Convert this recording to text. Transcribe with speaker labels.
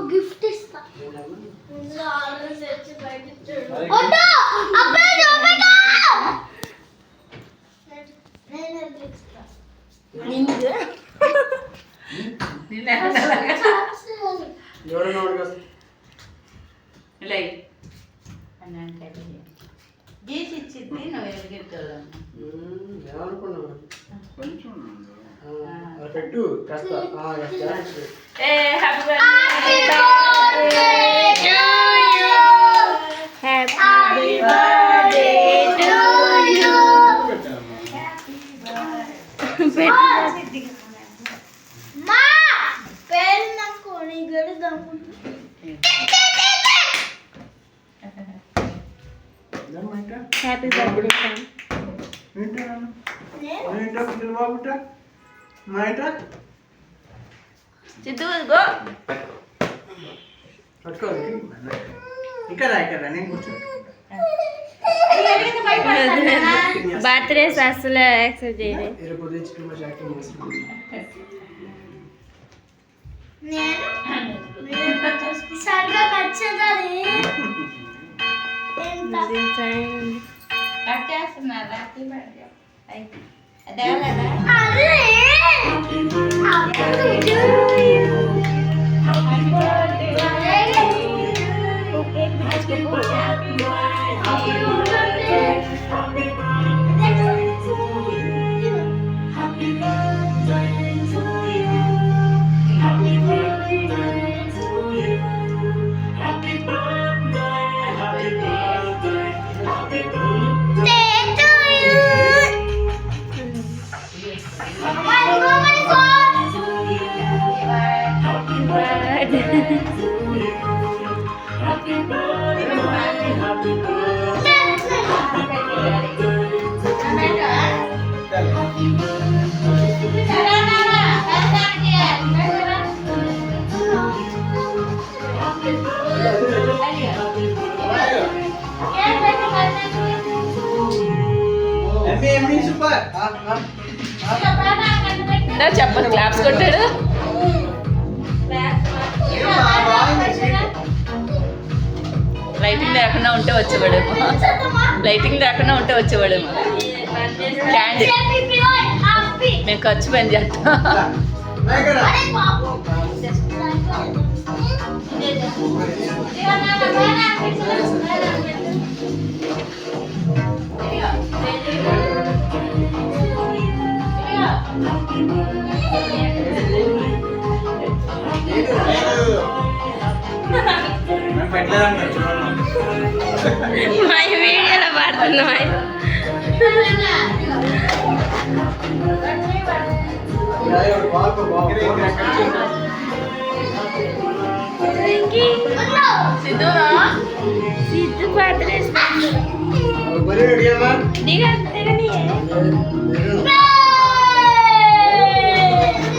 Speaker 1: gift ఇస్తా
Speaker 2: గీసిచ్చింది నువ్వు ఎదుగుతావు
Speaker 3: పెట్టు కాస్త
Speaker 2: happy birthday
Speaker 1: happy birthday
Speaker 2: Siddhu go
Speaker 3: ఇక్కడ నేను కూర్చోండి
Speaker 1: బర్త్డే అసలు యాక్సెప్ట్ చేయలేదు
Speaker 2: కట్ చేస్తున్నారు హ్యాపీ బర్త్డే చెప్పను క్లాప్స్ కొట్టాడు లైటింగ్ లేకుండా ఉంటే వచ్చేవాడేమో లైటింగ్ లేకుండా ఉంటే వచ్చేవాడేమో క్యాండిల్ మేము ఖర్చు పని చేస్తాం
Speaker 1: మా వీడియోలో పడుతున్నాయి సిద్ధు బర్త్డే